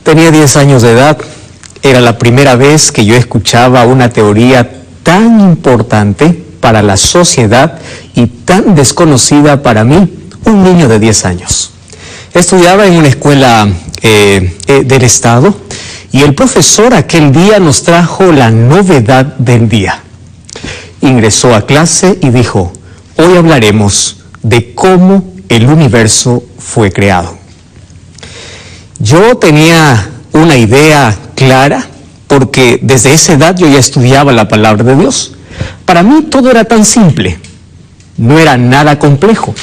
Tenía 10 años de edad. Era la primera vez que yo escuchaba una teoría tan importante para la sociedad y tan desconocida para mí, un niño de 10 años. Estudiaba en una escuela del Estado y el profesor aquel día nos trajo la novedad del día. Ingresó a clase y dijo: hoy hablaremos de cómo el universo fue creado. Yo tenía una idea clara porque desde esa edad yo ya estudiaba la palabra de Dios. Para mí todo era tan simple, no era nada complejo,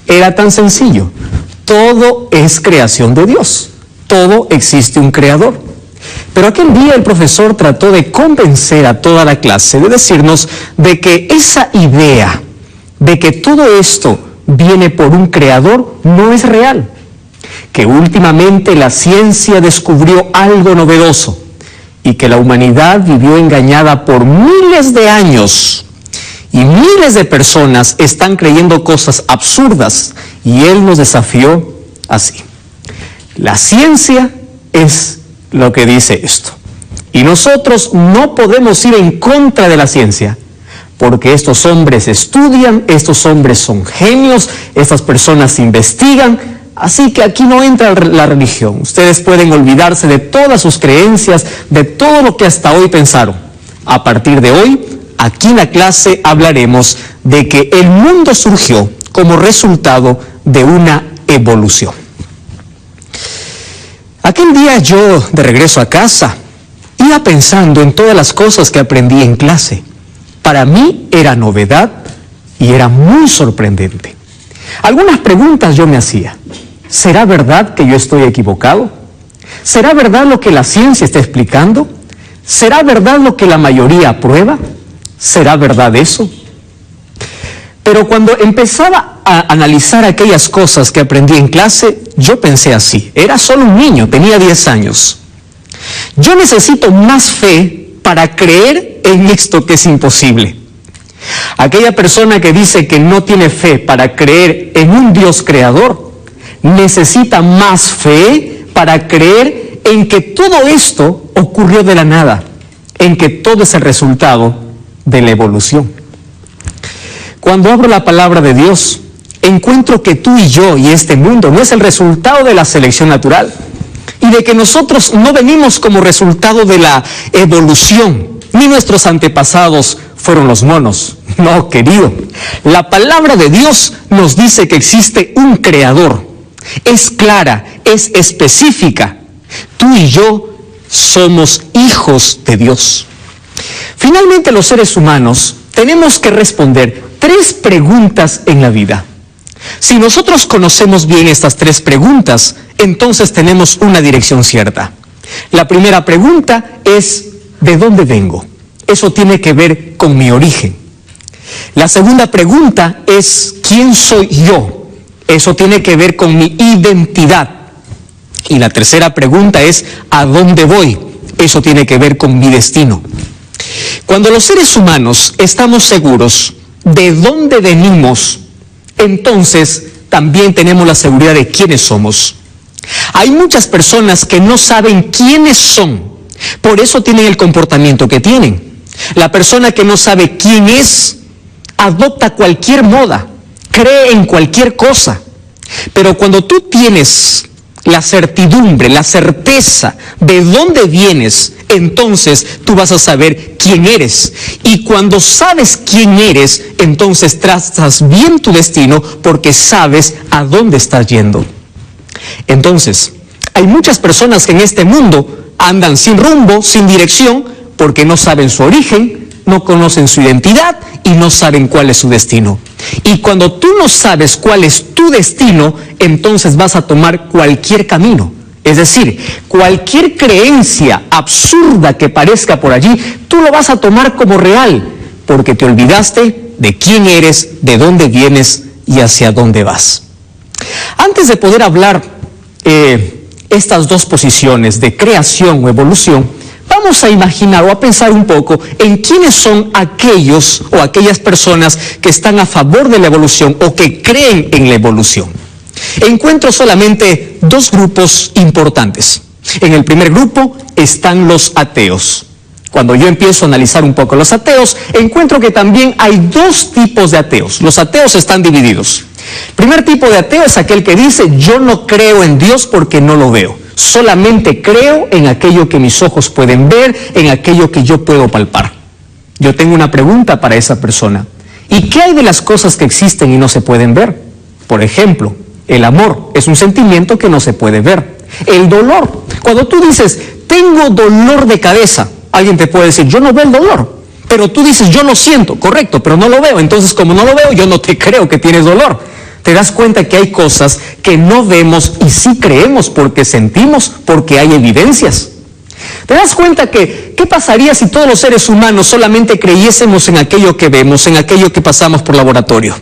era tan sencillo. Todo es creación de Dios, todo existe un creador. Pero aquel día el profesor trató de convencer a toda la clase, de decirnos de que esa idea de que todo esto viene por un creador no es real. Que últimamente la ciencia descubrió algo novedoso y que la humanidad vivió engañada por miles de años y miles de personas están creyendo cosas absurdas, y él nos desafió así: la ciencia es lo que dice esto y nosotros no podemos ir en contra de la ciencia, porque estos hombres estudian, estos hombres son genios, estas personas investigan. Así que aquí no entra la religión. Ustedes pueden olvidarse de todas sus creencias, de todo lo que hasta hoy pensaron. A partir de hoy, aquí en la clase hablaremos de que el mundo surgió como resultado de una evolución. Aquel día yo, de regreso a casa, iba pensando en todas las cosas que aprendí en clase. Para mí era novedad y era muy sorprendente. Algunas preguntas yo me hacía. ¿Será verdad que yo estoy equivocado? ¿Será verdad lo que la ciencia está explicando? ¿Será verdad lo que la mayoría aprueba? ¿Será verdad eso? Pero cuando empezaba a analizar aquellas cosas que aprendí en clase, yo pensé así: era solo un niño, tenía 10 años. Yo necesito más fe para creer en esto que es imposible. Aquella persona que dice que no tiene fe para creer en un Dios creador, necesita más fe para creer en que todo esto ocurrió de la nada, en que todo es el resultado de la evolución. Cuando abro la palabra de Dios, encuentro que tú y yo y este mundo no es el resultado de la selección natural, y de que nosotros no venimos como resultado de la evolución, ni nuestros antepasados fueron los monos. No, querido, la palabra de Dios nos dice que existe un creador. Es clara, es específica. Tú y yo somos hijos de Dios. Finalmente, los seres humanos tenemos que responder 3 preguntas en la vida. Si nosotros conocemos bien estas 3 preguntas, entonces tenemos una dirección cierta. La primera pregunta es: ¿de dónde vengo? Eso tiene que ver con mi origen. La segunda pregunta es: ¿quién soy yo? Eso tiene que ver con mi identidad. Y la tercera pregunta es: ¿a dónde voy? Eso tiene que ver con mi destino. Cuando los seres humanos estamos seguros de dónde venimos, entonces también tenemos la seguridad de quiénes somos. Hay muchas personas que no saben quiénes son, por eso tienen el comportamiento que tienen. La persona que no sabe quién es, adopta cualquier moda, cree en cualquier cosa. Pero cuando tú tienes la certidumbre, la certeza de dónde vienes, entonces tú vas a saber quién eres. Y cuando sabes quién eres, entonces trazas bien tu destino porque sabes a dónde estás yendo. Entonces, hay muchas personas que en este mundo andan sin rumbo, sin dirección, porque no saben su origen, no conocen su identidad y no saben cuál es su destino. Y cuando tú no sabes cuál es tu destino, entonces vas a tomar cualquier camino. Es decir, cualquier creencia absurda que parezca por allí, tú lo vas a tomar como real, porque te olvidaste de quién eres, de dónde vienes y hacia dónde vas. Antes de poder hablar estas 2 posiciones de creación o evolución, vamos a imaginar o a pensar un poco en quiénes son aquellos o aquellas personas que están a favor de la evolución o que creen en la evolución. Encuentro solamente 2 grupos importantes. En el primer grupo están los ateos. Cuando yo empiezo a analizar un poco los ateos, encuentro que también hay dos tipos de ateos. Los ateos están divididos. El primer tipo de ateo es aquel que dice, yo no creo en Dios porque no lo veo. Solamente creo en aquello que mis ojos pueden ver, en aquello que yo puedo palpar. Yo tengo una pregunta para esa persona. ¿Y qué hay de las cosas que existen y no se pueden ver? Por ejemplo, el amor es un sentimiento que no se puede ver. El dolor. Cuando tú dices, tengo dolor de cabeza, alguien te puede decir, yo no veo el dolor. Pero tú dices, yo lo siento, correcto, pero no lo veo. Entonces, como no lo veo, yo no te creo que tienes dolor. Te das cuenta que hay cosas que no vemos y sí creemos porque sentimos, porque hay evidencias. Te das cuenta que, ¿qué pasaría si todos los seres humanos solamente creyésemos en aquello que vemos, en aquello que pasamos por laboratorio?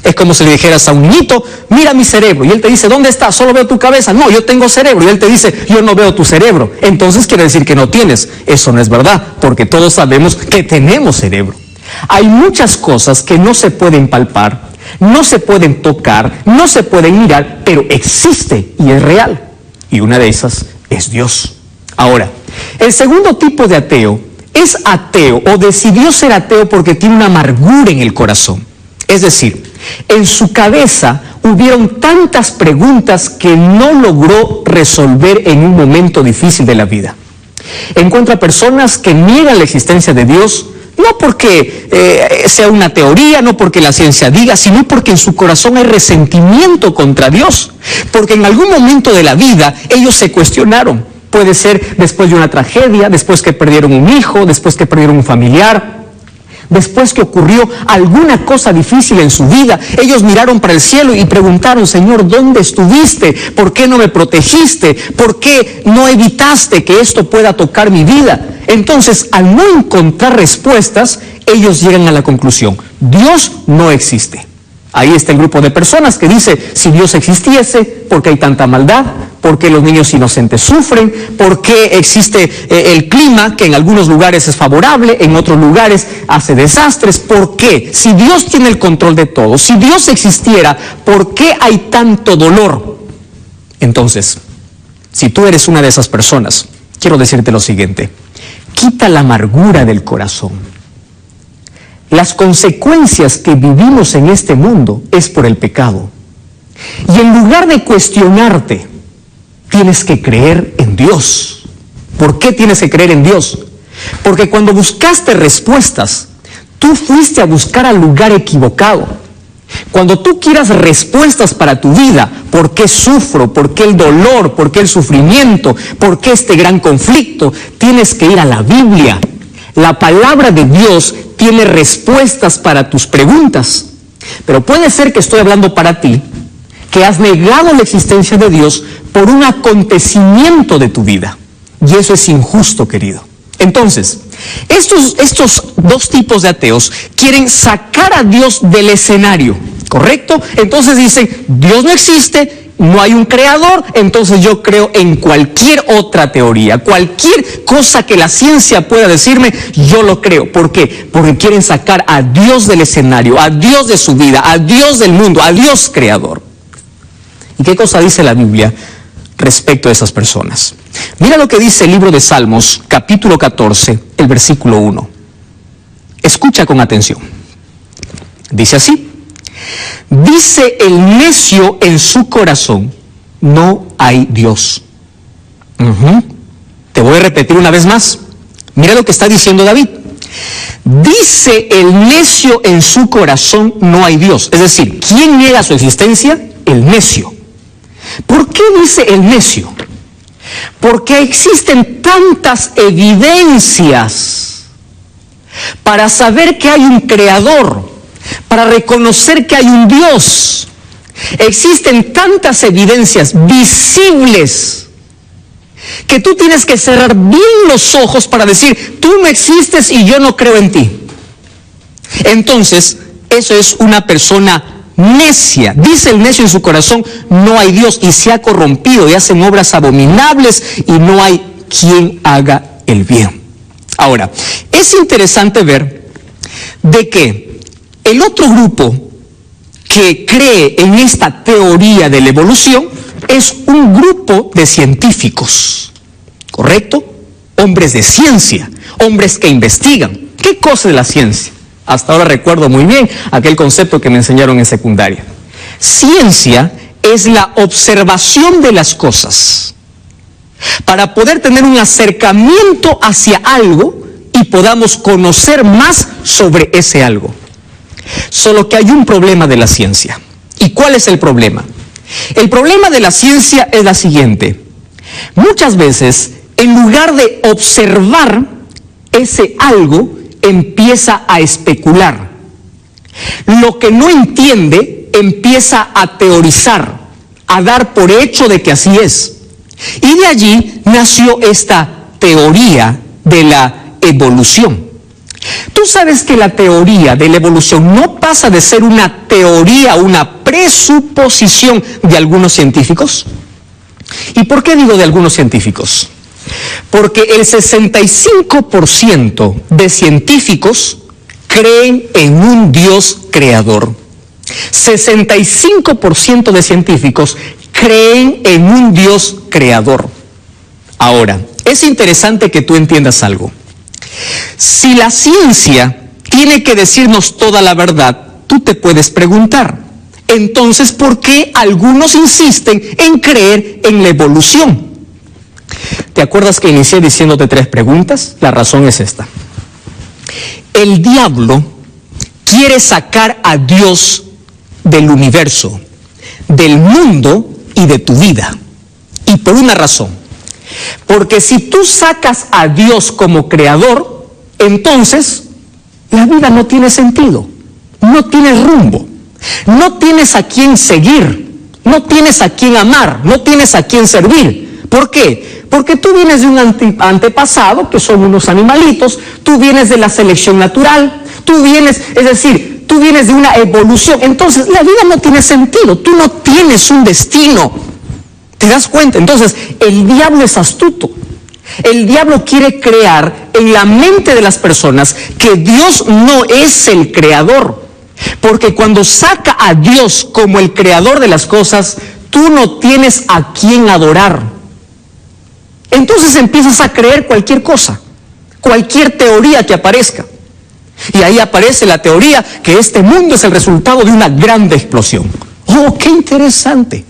Es como si le dijeras a un niñito, mira mi cerebro, y él te dice, ¿dónde está? Solo veo tu cabeza. No, yo tengo cerebro, y él te dice, yo no veo tu cerebro. Entonces quiere decir que no tienes. Eso no es verdad, porque todos sabemos que tenemos cerebro. Hay muchas cosas que no se pueden palpar, no se pueden tocar, no se pueden mirar, pero existe y es real. Y una de esas es Dios. Ahora, el segundo tipo de ateo es ateo o decidió ser ateo porque tiene una amargura en el corazón. Es decir, en su cabeza hubieron tantas preguntas que no logró resolver en un momento difícil de la vida. Encuentra personas que niegan la existencia de Dios, no porque sea una teoría, no porque la ciencia diga, sino porque en su corazón hay resentimiento contra Dios. Porque en algún momento de la vida ellos se cuestionaron. Puede ser después de una tragedia, después que perdieron un hijo, después que perdieron un familiar, después que ocurrió alguna cosa difícil en su vida. Ellos miraron para el cielo y preguntaron, Señor, ¿dónde estuviste? ¿Por qué no me protegiste? ¿Por qué no evitaste que esto pueda tocar mi vida? Entonces, al no encontrar respuestas, ellos llegan a la conclusión, Dios no existe. Ahí está el grupo de personas que dice, si Dios existiese, ¿por qué hay tanta maldad? ¿Por qué los niños inocentes sufren? ¿Por qué existe el clima que en algunos lugares es favorable, en otros lugares hace desastres? ¿Por qué? Si Dios tiene el control de todo, si Dios existiera, ¿por qué hay tanto dolor? Entonces, si tú eres una de esas personas, quiero decirte lo siguiente, quita la amargura del corazón. Las consecuencias que vivimos en este mundo es por el pecado. Y en lugar de cuestionarte, tienes que creer en Dios. ¿Por qué tienes que creer en Dios? Porque cuando buscaste respuestas, tú fuiste a buscar al lugar equivocado. Cuando tú quieras respuestas para tu vida, ¿por qué sufro? ¿Por qué el dolor? ¿Por qué el sufrimiento? ¿Por qué este gran conflicto? Tienes que ir a la Biblia. La palabra de Dios tiene respuestas para tus preguntas. Pero puede ser que estoy hablando para ti, que has negado la existencia de Dios por un acontecimiento de tu vida. Y eso es injusto, querido. Entonces, estos dos tipos de ateos quieren sacar a Dios del escenario, ¿correcto? Entonces dicen, Dios no existe, no hay un creador, entonces yo creo en cualquier otra teoría, cualquier cosa que la ciencia pueda decirme, yo lo creo. ¿Por qué? Porque quieren sacar a Dios del escenario, a Dios de su vida, a Dios del mundo, a Dios creador. ¿Y qué cosa dice la Biblia respecto a esas personas? Mira lo que dice el libro de Salmos, capítulo 14, el versículo 1. Escucha con atención. Dice así: dice el necio en su corazón, no hay Dios. Te voy a repetir una vez más. Mira lo que está diciendo David. Dice el necio en su corazón, no hay Dios. Es decir, ¿quién niega su existencia? El necio. ¿Por qué dice el necio? Porque existen tantas evidencias para saber que hay un creador, para reconocer que hay un Dios. Existen tantas evidencias visibles que tú tienes que cerrar bien los ojos para decir, tú no existes y yo no creo en ti. Entonces, eso es una persona necia. Dice el necio en su corazón, no hay Dios, y se ha corrompido y hacen obras abominables y no hay quien haga el bien. Ahora, es interesante ver de que el otro grupo que cree en esta teoría de la evolución es un grupo de científicos. ¿correcto? Hombres de ciencia, hombres que investigan. ¿Qué cosa es la ciencia? Hasta ahora recuerdo muy bien aquel concepto que me enseñaron en secundaria. Ciencia es la observación de las cosas para poder tener un acercamiento hacia algo y podamos conocer más sobre ese algo. Solo que hay un problema de la ciencia. ¿Y cuál es el problema? El problema de la ciencia es la siguiente. Muchas veces, en lugar de observar ese algo, empieza a especular. Lo que no entiende, empieza a teorizar, a dar por hecho de que así es. Y de allí nació esta teoría de la evolución. Tú sabes que la teoría de la evolución no pasa de ser una teoría, una presuposición de algunos científicos. ¿Y por qué digo de algunos científicos? Porque el 65% de científicos creen en un Dios creador. 65% de científicos creen en un Dios creador. Ahora, es interesante que tú entiendas algo. Si la ciencia tiene que decirnos toda la verdad, tú te puedes preguntar, entonces, ¿por qué algunos insisten en creer en la evolución? ¿Te acuerdas que inicié diciéndote 3 preguntas? La razón es esta. El diablo quiere sacar a Dios del universo, del mundo y de tu vida. Y por una razón. Porque si tú sacas a Dios como creador, entonces la vida no tiene sentido, no tiene rumbo, no tienes a quién seguir, no tienes a quién amar, no tienes a quién servir. ¿Por qué? Porque tú vienes de un antepasado, que son unos animalitos, tú vienes de la selección natural, tú vienes de una evolución. Entonces la vida no tiene sentido, tú no tienes un destino. ¿Te das cuenta? Entonces el diablo es astuto. El diablo quiere crear en la mente de las personas que Dios no es el creador. Porque cuando saca a Dios como el creador de las cosas, tú no tienes a quién adorar. Entonces empiezas a creer cualquier cosa, cualquier teoría que aparezca. Y ahí aparece la teoría que este mundo es el resultado de una grande explosión. ¡Oh, qué interesante!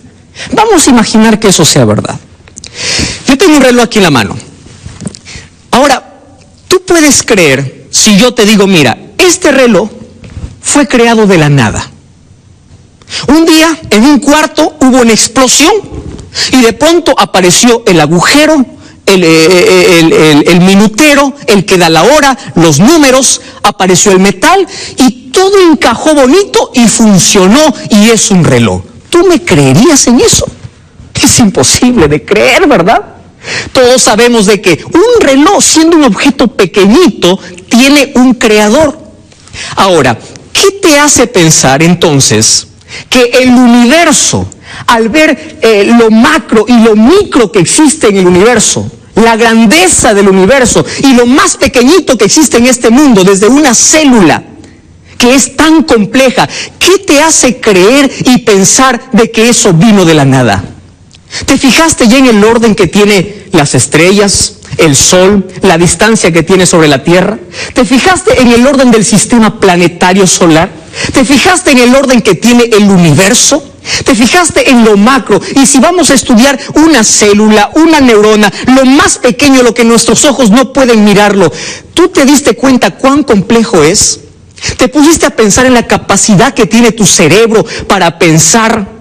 Vamos a imaginar que eso sea verdad. Yo tengo un reloj aquí en la mano. Ahora, tú puedes creer si yo te digo, mira, este reloj fue creado de la nada. Un día, en un cuarto, hubo una explosión y de pronto apareció el agujero, el minutero, el que da la hora, los números, apareció el metal y todo encajó bonito y funcionó y es un reloj. ¿Tú me creerías en eso? Es imposible de creer, ¿verdad? Todos sabemos de que un reloj, siendo un objeto pequeñito, tiene un creador. Ahora, ¿qué te hace pensar entonces que el universo, al ver lo macro y lo micro que existe en el universo, la grandeza del universo y lo más pequeñito que existe en este mundo, desde una célula que es tan compleja, qué te hace creer y pensar de que eso vino de la nada? ¿Te fijaste ya en el orden que tiene las estrellas, el sol, la distancia que tiene sobre la Tierra? ¿Te fijaste en el orden del sistema planetario solar? ¿Te fijaste en el orden que tiene el universo? ¿Te fijaste en lo macro? Y si vamos a estudiar una célula, una neurona, lo más pequeño, lo que nuestros ojos no pueden mirarlo, ¿tú te diste cuenta cuán complejo es? ¿Te pusiste a pensar en la capacidad que tiene tu cerebro para pensar?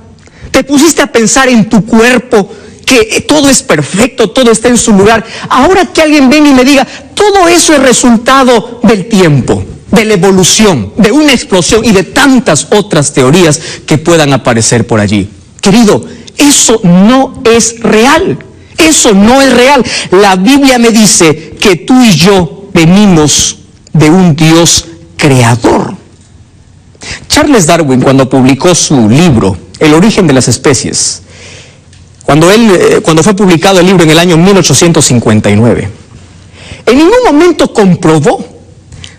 ¿Te pusiste a pensar en tu cuerpo, que todo es perfecto, todo está en su lugar? Ahora que alguien venga y me diga, todo eso es resultado del tiempo, de la evolución, de una explosión y de tantas otras teorías que puedan aparecer por allí. Querido, eso no es real. Eso no es real. La Biblia me dice que tú y yo venimos de un Dios creador. Charles Darwin, cuando publicó su libro, El origen de las especies, cuando fue publicado el libro en el año 1859, en ningún momento comprobó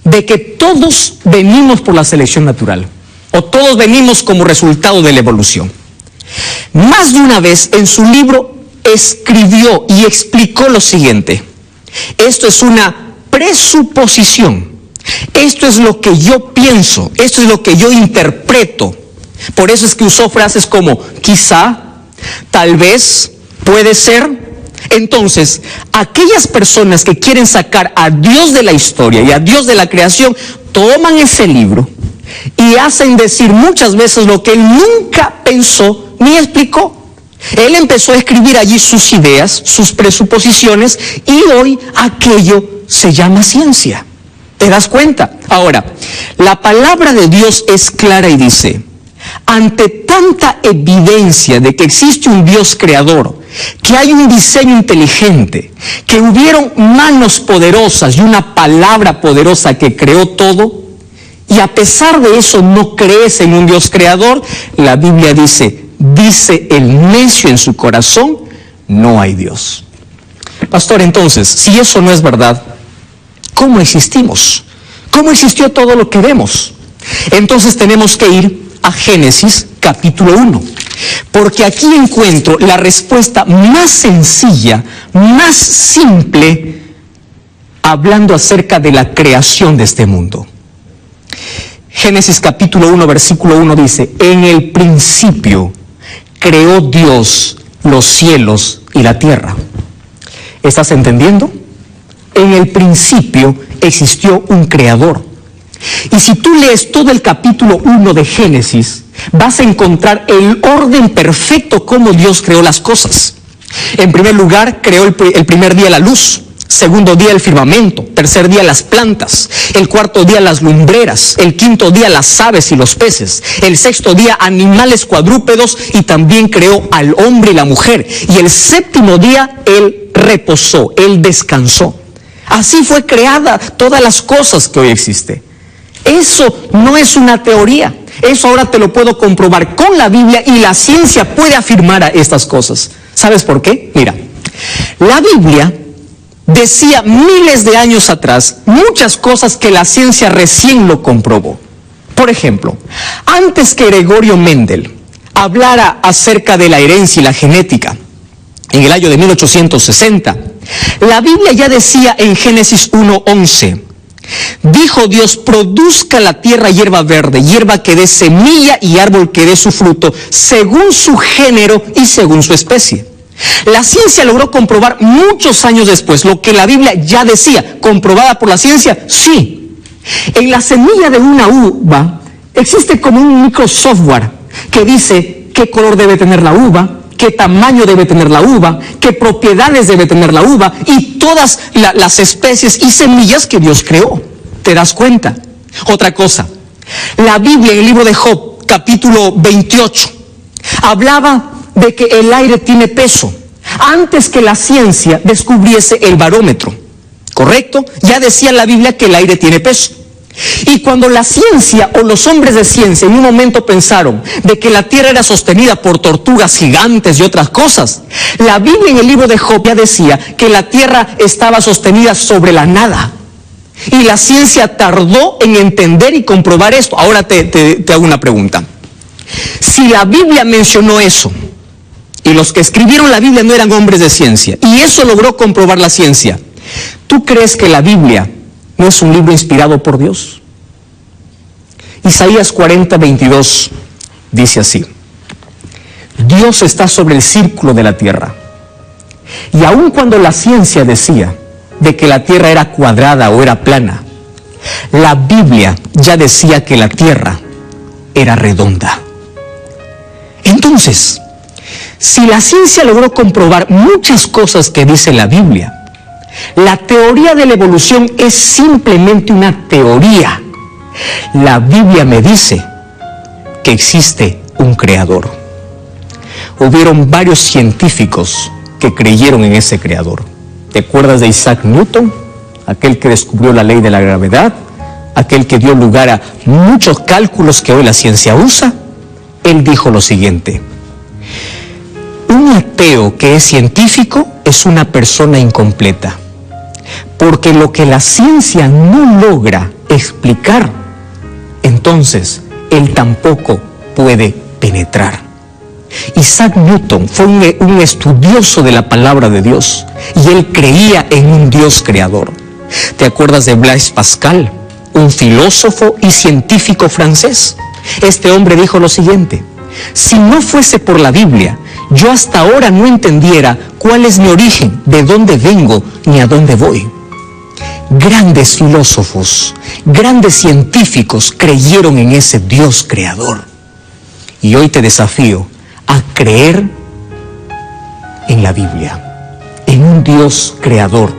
de que todos venimos por la selección natural, o todos venimos como resultado de la evolución. Más de una vez en su libro escribió y explicó lo siguiente: esto es una presuposición, esto es lo que yo pienso, esto es lo que yo interpreto. Por eso es que usó frases como quizá, tal vez, puede ser. Entonces, aquellas personas que quieren sacar a Dios de la historia y a Dios de la creación, toman ese libro y hacen decir muchas veces lo que él nunca pensó ni explicó. Él empezó a escribir allí sus ideas, sus presuposiciones, y hoy aquello se llama ciencia. ¿Te das cuenta? Ahora, la palabra de Dios es clara y dice: ante tanta evidencia de que existe un Dios creador, que hay un diseño inteligente, que hubieron manos poderosas y una palabra poderosa que creó todo, y a pesar de eso no crees en un Dios creador, la Biblia dice el necio en su corazón, no hay Dios. Pastor, entonces, si eso no es verdad, ¿cómo existimos? ¿Cómo existió todo lo que vemos? Entonces tenemos que ir a Génesis capítulo 1, porque aquí encuentro la respuesta más sencilla, más simple, hablando acerca de la creación de este mundo. Génesis capítulo 1, versículo 1 dice: en el principio creó Dios los cielos y la tierra. ¿Estás entendiendo? En el principio existió un creador. Y si tú lees todo el capítulo 1 de Génesis, vas a encontrar el orden perfecto como Dios creó las cosas. En primer lugar, creó el primer día la luz, segundo día el firmamento, tercer día las plantas, el cuarto día las lumbreras, el quinto día las aves y los peces, el sexto día animales cuadrúpedos, y también creó al hombre y la mujer. Y el séptimo día Él reposó, Él descansó. Así fue creada todas las cosas que hoy existen. Eso no es una teoría. Eso ahora te lo puedo comprobar con la Biblia, y la ciencia puede afirmar a estas cosas. ¿Sabes por qué? Mira, la Biblia decía miles de años atrás muchas cosas que la ciencia recién lo comprobó. Por ejemplo, antes que Gregorio Mendel hablara acerca de la herencia y la genética, en el año de 1860, la Biblia ya decía en Génesis 1:11: dijo Dios, produzca la tierra hierba verde, hierba que dé semilla y árbol que dé su fruto, según su género y según su especie. La ciencia logró comprobar muchos años después lo que la Biblia ya decía. ¿Comprobada por la ciencia? Sí. En la semilla de una uva existe como un microsoftware que dice qué color debe tener la uva, qué tamaño debe tener la uva, qué propiedades debe tener la uva, y todas las especies y semillas que Dios creó. ¿Te das cuenta? Otra cosa, la Biblia en el libro de Job, capítulo 28, hablaba de que el aire tiene peso, antes que la ciencia descubriese el barómetro. ¿Correcto? Ya decía la Biblia que el aire tiene peso. Y cuando la ciencia o los hombres de ciencia en un momento pensaron de que la tierra era sostenida por tortugas gigantes y otras cosas, la Biblia en el libro de Job ya decía que la tierra estaba sostenida sobre la nada. Y la ciencia tardó en entender y comprobar esto. Ahora te hago una pregunta. Si la Biblia mencionó eso, y los que escribieron la Biblia no eran hombres de ciencia, y eso logró comprobar la ciencia, ¿tú crees que la Biblia no es un libro inspirado por Dios? Isaías 40:22 dice así: Dios está sobre el círculo de la tierra. Y aun cuando la ciencia decía de que la tierra era cuadrada o era plana, la Biblia ya decía que la tierra era redonda. Entonces, si la ciencia logró comprobar muchas cosas que dice la Biblia, la teoría de la evolución es simplemente una teoría. La Biblia me dice que existe un creador. Hubieron varios científicos que creyeron en ese creador. ¿Te acuerdas de Isaac Newton? Aquel que descubrió la ley de la gravedad, aquel que dio lugar a muchos cálculos que hoy la ciencia usa. Él dijo lo siguiente: un ateo que es científico es una persona incompleta, porque lo que la ciencia no logra explicar, entonces él tampoco puede penetrar. Isaac Newton fue un estudioso de la palabra de Dios y él creía en un Dios creador. ¿Te acuerdas de Blaise Pascal, un filósofo y científico francés? Este hombre dijo lo siguiente: si no fuese por la Biblia, yo hasta ahora no entendiera cuál es mi origen, de dónde vengo ni a dónde voy. Grandes filósofos, grandes científicos creyeron en ese Dios creador. Y hoy te desafío a creer en la Biblia, en un Dios creador.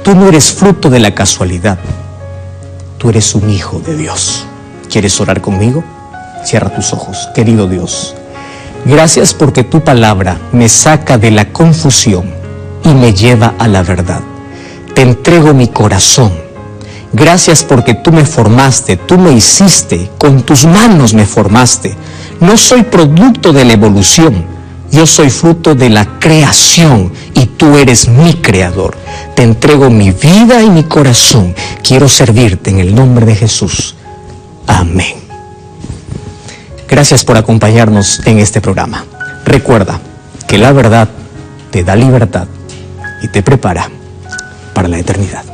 Tú no eres fruto de la casualidad, tú eres un hijo de Dios. ¿Quieres orar conmigo? Cierra tus ojos. Querido Dios, gracias porque tu palabra me saca de la confusión y me lleva a la verdad. Te entrego mi corazón. Gracias porque tú me formaste, tú me hiciste, con tus manos me formaste. No soy producto de la evolución, yo soy fruto de la creación y tú eres mi creador. Te entrego mi vida y mi corazón. Quiero servirte en el nombre de Jesús. Amén. Gracias por acompañarnos en este programa. Recuerda que la verdad te da libertad y te prepara para la eternidad.